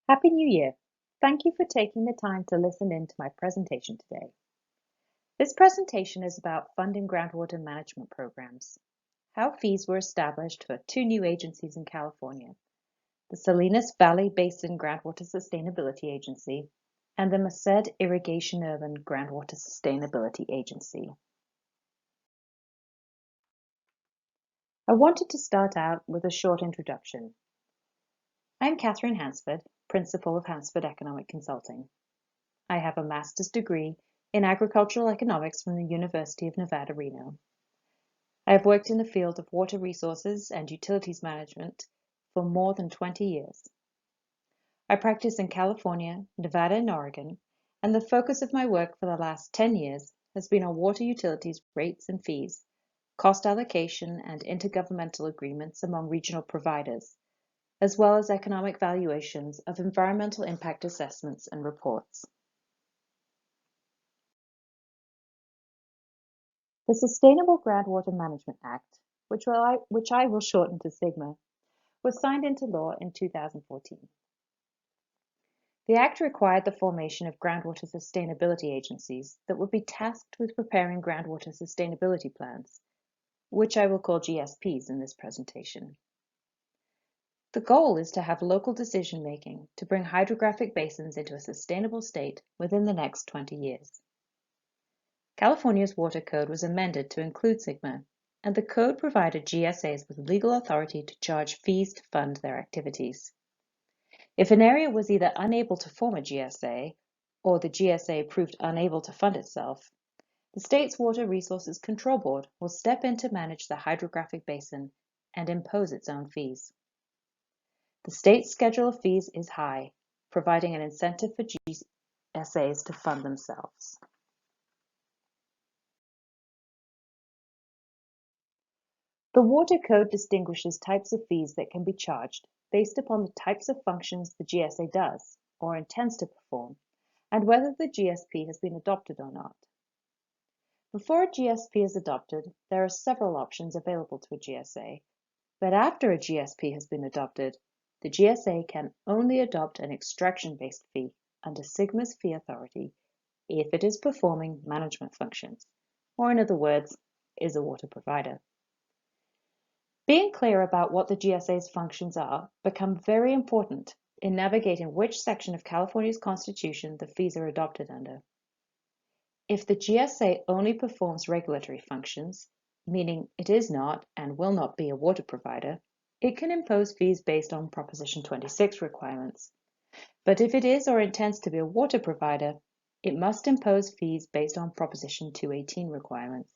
Happy New Year! Thank you for taking the time to listen in to my presentation today. This presentation is about funding groundwater management programs, how fees were established for two new agencies in California, the Salinas Valley Basin Groundwater Sustainability Agency and the Merced Irrigation Urban Groundwater Sustainability Agency. I wanted to start out with a short introduction. I'm Catherine Hansford, Principal of Hansford Economic Consulting. I have a master's degree in agricultural economics from the University of Nevada, Reno. I have worked in the field of water resources and utilities management for more than 20 years. I practice in California, Nevada, and Oregon, and the focus of my work for the last 10 years has been on water utilities rates and fees, cost allocation, and intergovernmental agreements among regional providers, as well as economic valuations of environmental impact assessments and reports. The Sustainable Groundwater Management Act, which I will shorten to SGMA, was signed into law in 2014. The Act required the formation of groundwater sustainability agencies that would be tasked with preparing groundwater sustainability plans, which I will call GSPs in this presentation. The goal is to have local decision-making to bring hydrographic basins into a sustainable state within the next 20 years. California's water code was amended to include SGMA, and the code provided GSAs with legal authority to charge fees to fund their activities. If an area was either unable to form a GSA, or the GSA proved unable to fund itself, the state's Water Resources Control Board will step in to manage the hydrographic basin and impose its own fees. The state's schedule of fees is high, providing an incentive for GSAs to fund themselves. The Water Code distinguishes types of fees that can be charged based upon the types of functions the GSA does or intends to perform, and whether the GSP has been adopted or not. Before a GSP is adopted, there are several options available to a GSA, but after a GSP has been adopted, the GSA can only adopt an extraction-based fee under SGMA's fee authority if it is performing management functions, or in other words, is a water provider. Being clear about what the GSA's functions are becomes very important in navigating which section of California's Constitution the fees are adopted under. If the GSA only performs regulatory functions, meaning it is not and will not be a water provider, it can impose fees based on Proposition 26 requirements. But if it is or intends to be a water provider, it must impose fees based on Proposition 218 requirements.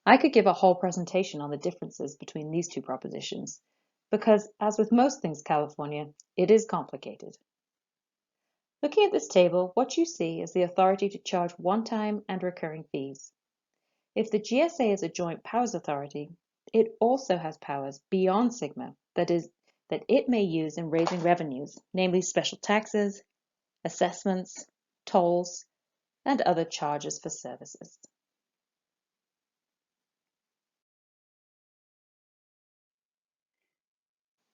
I could give a whole presentation on the differences between these two propositions, because, as with most things California, it is complicated. Looking at this table, what you see is the authority to charge one-time and recurring fees. If the GSA is a joint powers authority, it also has powers beyond SGMA, that it may use in raising revenues, namely special taxes, assessments, tolls, and other charges for services.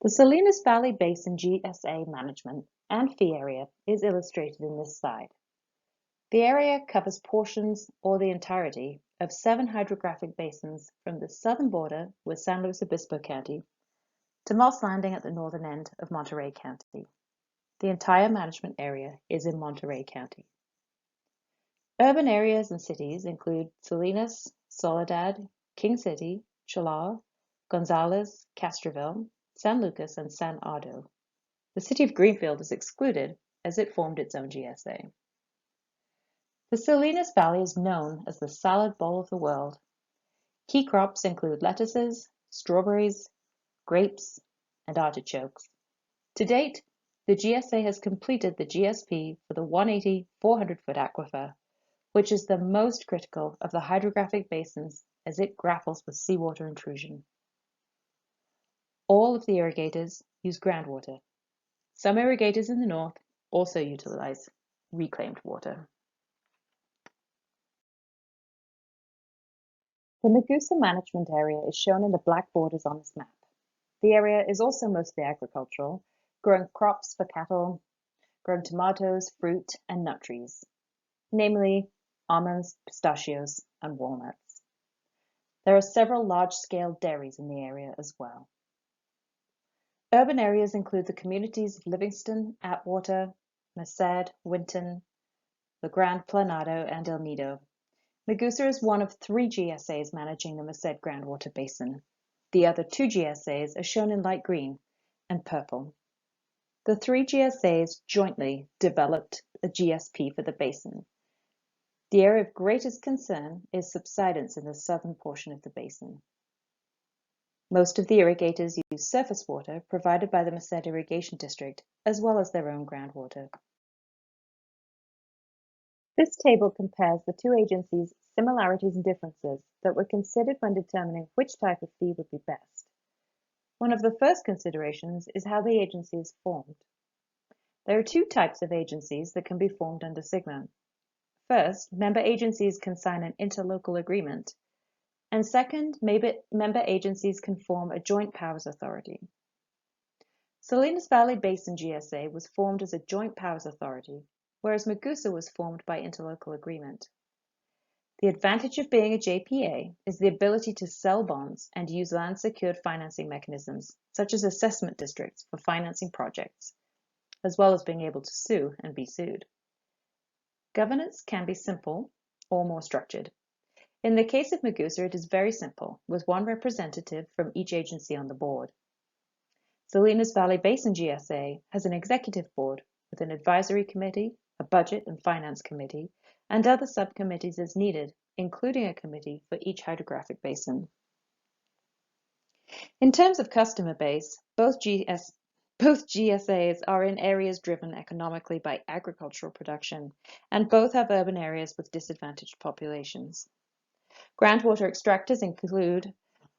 The Salinas Valley Basin GSA management and fee area is illustrated in this slide. The area covers portions or the entirety of 7 hydrographic basins from the southern border with San Luis Obispo County to Moss Landing at the northern end of Monterey County. The entire management area is in Monterey County. Urban areas and cities include Salinas, Soledad, King City, Cholula, Gonzales, Castroville, San Lucas, and San Ardo. The city of Greenfield is excluded as it formed its own GSA. The Salinas Valley is known as the salad bowl of the world. Key crops include lettuces, strawberries, grapes, and artichokes. To date, the GSA has completed the GSP for the 180 400-foot aquifer, which is the most critical of the hydrographic basins as it grapples with seawater intrusion. All of the irrigators use groundwater. Some irrigators in the north also utilize reclaimed water. The Nagusa management area is shown in the black borders on this map. The area is also mostly agricultural, growing crops for cattle, growing tomatoes, fruit, and nut trees, namely almonds, pistachios, and walnuts. There are several large-scale dairies in the area as well. Urban areas include the communities of Livingston, Atwater, Merced, Winton, the Grand Planado, and El Nido. Magusa is one of 3 GSAs managing the Merced Groundwater Basin. The other 2 GSAs are shown in light green and purple. The 3 GSAs jointly developed a GSP for the basin. The area of greatest concern is subsidence in the southern portion of the basin. Most of the irrigators use surface water provided by the Merced Irrigation District, as well as their own groundwater. This table compares the 2 agencies' similarities and differences that were considered when determining which type of fee would be best. One of the first considerations is how the agency is formed. There are 2 types of agencies that can be formed under SGMA. First, member agencies can sign an interlocal agreement, and second, member agencies can form a joint powers authority. Salinas Valley Basin GSA was formed as a joint powers authority, whereas Magusa was formed by interlocal agreement. The advantage of being a JPA is the ability to sell bonds and use land-secured financing mechanisms, such as assessment districts, for financing projects, as well as being able to sue and be sued. Governance can be simple or more structured. In the case of Magusa, it is very simple, with 1 representative from each agency on the board. Salinas Valley Basin GSA has an executive board with an advisory committee, a budget and finance committee, and other subcommittees as needed, including a committee for each hydrographic basin. In terms of customer base, both GSAs are in areas driven economically by agricultural production, and both have urban areas with disadvantaged populations. Groundwater extractors include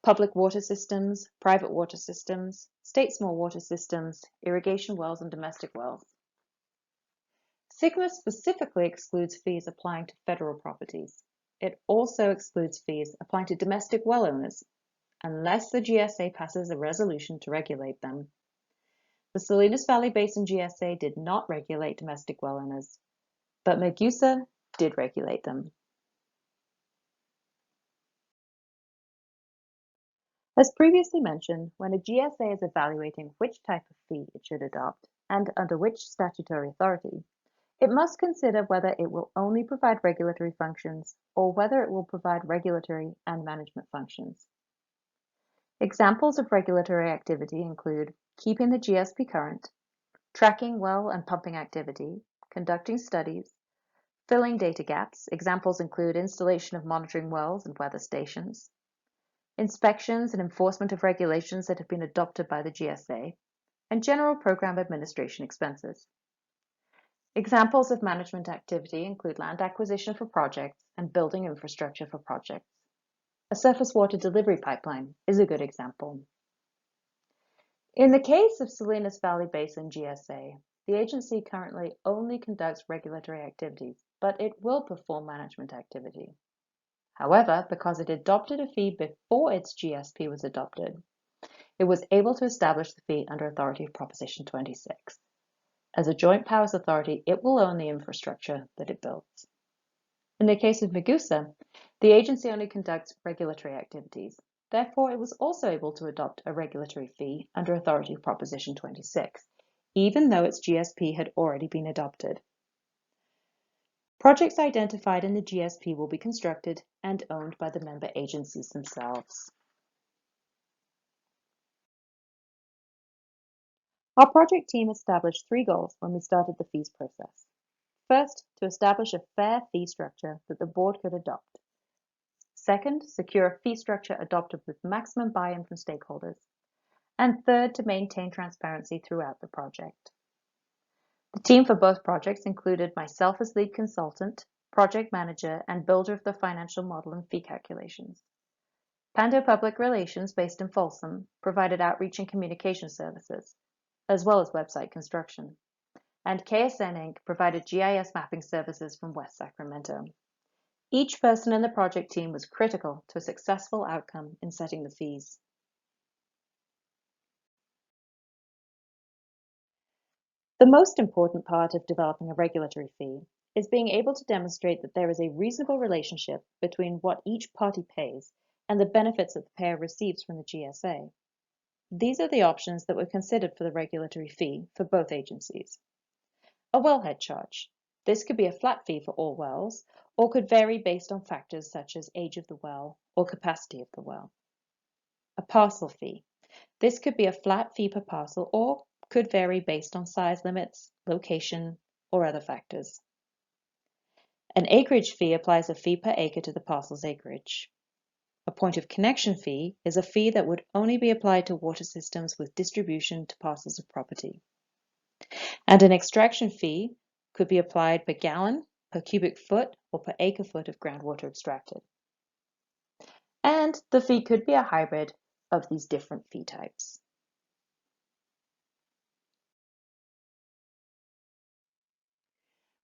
public water systems, private water systems, state small water systems, irrigation wells, and domestic wells. SGMA specifically excludes fees applying to federal properties. It also excludes fees applying to domestic well owners, unless the GSA passes a resolution to regulate them. The Salinas Valley Basin GSA did not regulate domestic well owners, but Magusa did regulate them. As previously mentioned, when a GSA is evaluating which type of fee it should adopt and under which statutory authority, it must consider whether it will only provide regulatory functions or whether it will provide regulatory and management functions. Examples of regulatory activity include keeping the GSP current, tracking well and pumping activity, conducting studies, filling data gaps. Examples include installation of monitoring wells and weather stations, inspections and enforcement of regulations that have been adopted by the GSA, and general program administration expenses. Examples of management activity include land acquisition for projects and building infrastructure for projects. A surface water delivery pipeline is a good example. In the case of Salinas Valley Basin GSA, the agency currently only conducts regulatory activities, but it will perform management activity. However, because it adopted a fee before its GSP was adopted, it was able to establish the fee under authority of Proposition 26. As a joint powers authority, it will own the infrastructure that it builds. In the case of Magusa, the agency only conducts regulatory activities. Therefore, it was also able to adopt a regulatory fee under authority of Proposition 26, even though its GSP had already been adopted. Projects identified in the GSP will be constructed and owned by the member agencies themselves. Our project team established 3 goals when we started the fees process. First, to establish a fair fee structure that the board could adopt. Second, secure a fee structure adopted with maximum buy-in from stakeholders. And third, to maintain transparency throughout the project. The team for both projects included myself as lead consultant, project manager, and builder of the financial model and fee calculations. Pando Public Relations, based in Folsom, provided outreach and communication services, as well as website construction. And KSN Inc. provided GIS mapping services from West Sacramento. Each person in the project team was critical to a successful outcome in setting the fees. The most important part of developing a regulatory fee is being able to demonstrate that there is a reasonable relationship between what each party pays and the benefits that the payer receives from the GSA. These are the options that were considered for the regulatory fee for both agencies. A wellhead charge. This could be a flat fee for all wells, or could vary based on factors such as age of the well or capacity of the well. A parcel fee. This could be a flat fee per parcel or could vary based on size limits, location, or other factors. An acreage fee applies a fee per acre to the parcel's acreage. A point of connection fee is a fee that would only be applied to water systems with distribution to parcels of property. And an extraction fee could be applied per gallon, per cubic foot, or per acre foot of groundwater extracted. And the fee could be a hybrid of these different fee types.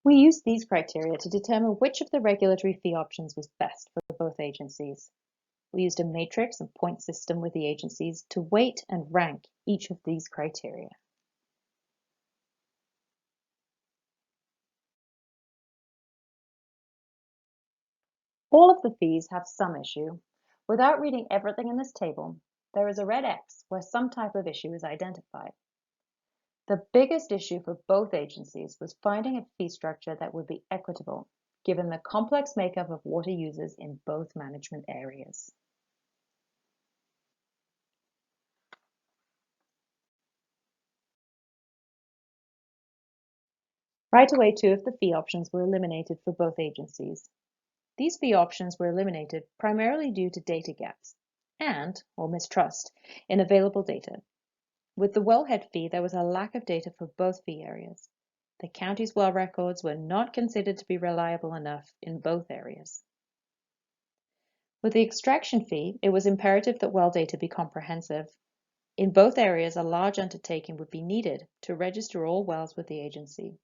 We used these criteria to determine which of the regulatory fee options was best for both agencies. We used a matrix and point system with the agencies to weight and rank each of these criteria. All of the fees have some issue. Without reading everything in this table, there is a red X where some type of issue is identified. The biggest issue for both agencies was finding a fee structure that would be equitable, given the complex makeup of water users in both management areas. Right away, 2 of the fee options were eliminated for both agencies. These fee options were eliminated primarily due to data gaps or mistrust in available data. With the wellhead fee, there was a lack of data for both fee areas. The county's well records were not considered to be reliable enough in both areas. With the extraction fee, it was imperative that well data be comprehensive. In both areas, a large undertaking would be needed to register all wells with the agency.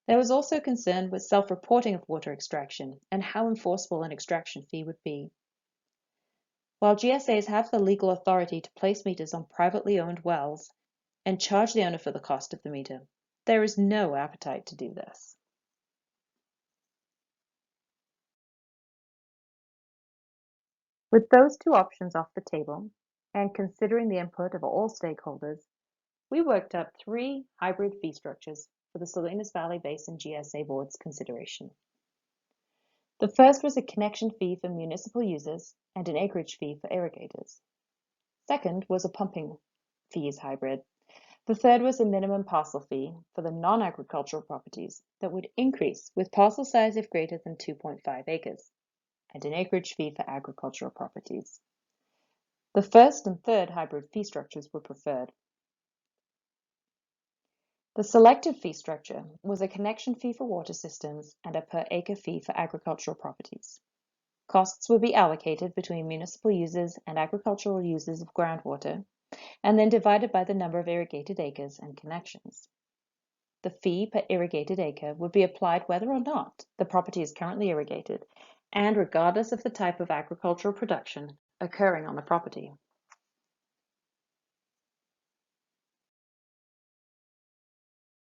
There was also concern with self-reporting of water extraction and how enforceable an extraction fee would be. While GSAs have the legal authority to place meters on privately owned wells and charge the owner for the cost of the meter, there is no appetite to do this. With those 2 options off the table, and considering the input of all stakeholders, we worked up 3 hybrid fee structures for the Salinas Valley Basin GSA Board's consideration. The first was a connection fee for municipal users and an acreage fee for irrigators. Second was a pumping fees hybrid. The third was a minimum parcel fee for the non-agricultural properties that would increase with parcel size if greater than 2.5 acres, and an acreage fee for agricultural properties. The first and third hybrid fee structures were preferred. The selected fee structure was a connection fee for water systems and a per acre fee for agricultural properties. Costs would be allocated between municipal users and agricultural users of groundwater, and then divided by the number of irrigated acres and connections. The fee per irrigated acre would be applied whether or not the property is currently irrigated, and regardless of the type of agricultural production occurring on the property.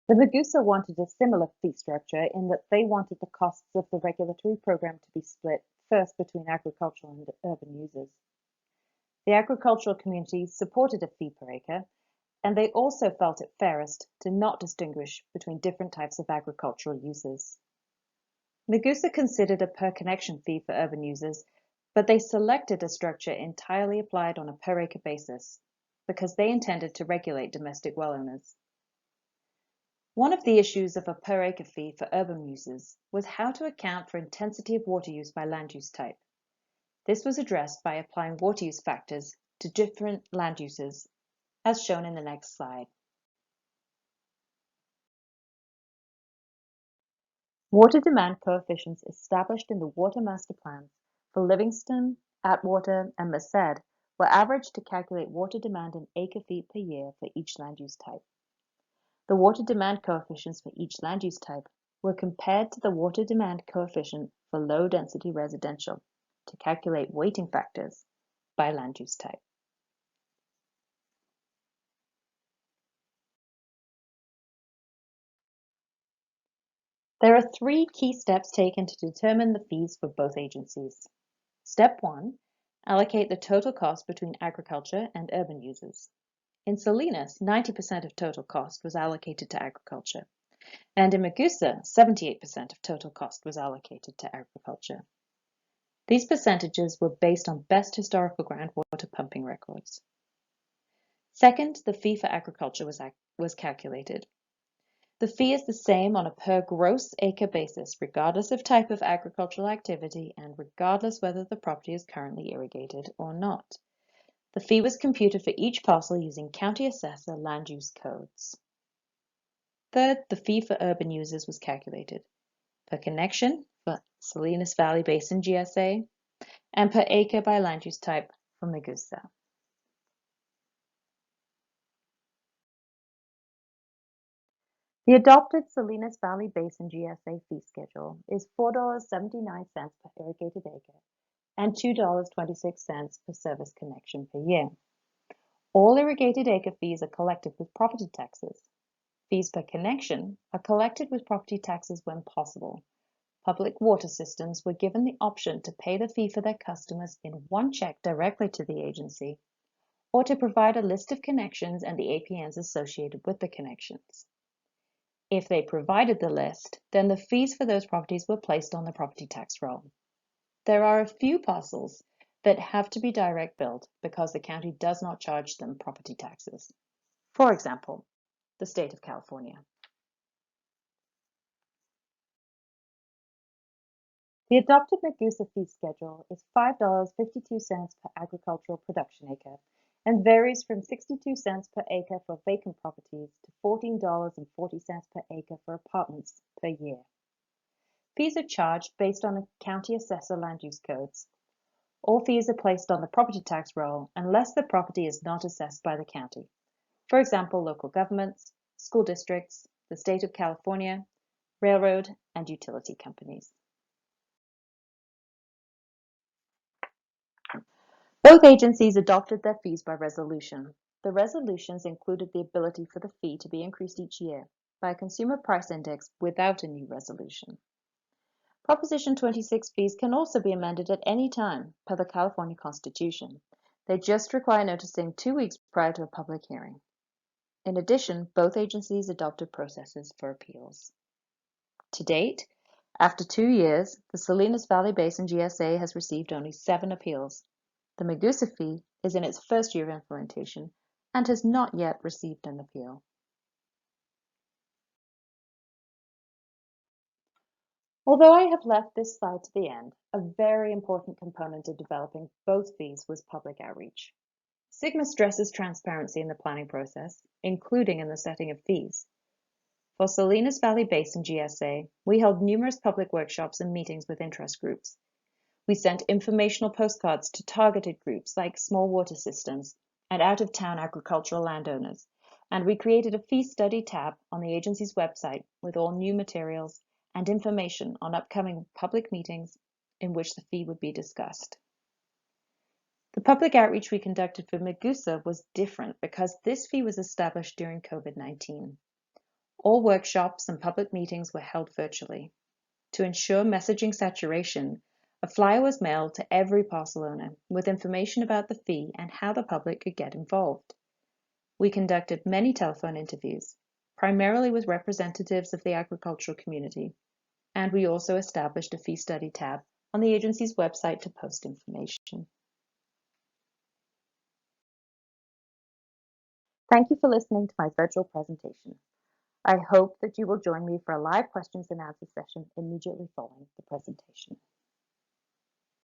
The Magusa wanted a similar fee structure in that they wanted the costs of the regulatory program to be split first between agricultural and urban users. The agricultural community supported a fee per acre, and they also felt it fairest to not distinguish between different types of agricultural users. Magusa considered a per connection fee for urban users, but they selected a structure entirely applied on a per acre basis because they intended to regulate domestic well owners. One of the issues of a per acre fee for urban users was how to account for intensity of water use by land use type. This was addressed by applying water use factors to different land uses, as shown in the next slide. Water demand coefficients established in the water master plans for Livingston, Atwater, and Merced were averaged to calculate water demand in acre feet per year for each land use type. The water demand coefficients for each land use type were compared to the water demand coefficient for low-density residential to calculate weighting factors by land use type. There are 3 key steps taken to determine the fees for both agencies. Step 1, allocate the total cost between agriculture and urban users. In Salinas, 90% of total cost was allocated to agriculture, and in Magusa, 78% of total cost was allocated to agriculture. These percentages were based on best historical groundwater pumping records. Second, the fee for agriculture was calculated. The fee is the same on a per gross acre basis, regardless of type of agricultural activity and regardless whether the property is currently irrigated or not. The fee was computed for each parcel using county assessor land use codes. Third, the fee for urban users was calculated per connection for Salinas Valley Basin GSA and per acre by land use type for Magusa. The adopted Salinas Valley Basin GSA fee schedule is $4.79 per irrigated acre and $2.26 per service connection per year. All irrigated acre fees are collected with property taxes. Fees per connection are collected with property taxes when possible. Public water systems were given the option to pay the fee for their customers in one check directly to the agency, or to provide a list of connections and the APNs associated with the connections. If they provided the list, then the fees for those properties were placed on the property tax roll. There are a few parcels that have to be direct billed because the county does not charge them property taxes. For example, the state of California. The adopted Magusa fee schedule is $5.52 per agricultural production acre and varies from 62 cents per acre for vacant properties to $14.40 per acre for apartments per year. Fees are charged based on county assessor land use codes. All fees are placed on the property tax roll unless the property is not assessed by the county. For example, local governments, school districts, the state of California, railroad, and utility companies. Both agencies adopted their fees by resolution. The resolutions included the ability for the fee to be increased each year by a consumer price index without a new resolution. Proposition 26 fees can also be amended at any time per the California Constitution. They just require noticing 2 weeks prior to a public hearing. In addition, both agencies adopted processes for appeals. To date, after 2 years, the Salinas Valley Basin GSA has received only 7 appeals. The Magusa fee is in its first year of implementation and has not yet received an appeal. Although I have left this slide to the end, a very important component of developing both fees was public outreach. SGMA stresses transparency in the planning process, including in the setting of fees. For Salinas Valley Basin GSA, we held numerous public workshops and meetings with interest groups. We sent informational postcards to targeted groups like small water systems and out-of-town agricultural landowners, and we created a fee study tab on the agency's website with all new materials and information on upcoming public meetings in which the fee would be discussed. The public outreach we conducted for Magusa was different because this fee was established during COVID-19. All workshops and public meetings were held virtually. To ensure messaging saturation, a flyer was mailed to every parcel owner with information about the fee and how the public could get involved. We conducted many telephone interviews, primarily with representatives of the agricultural community, and we also established a fee study tab on the agency's website to post information. Thank you for listening to my virtual presentation. I hope that you will join me for a live questions and answers session immediately following the presentation.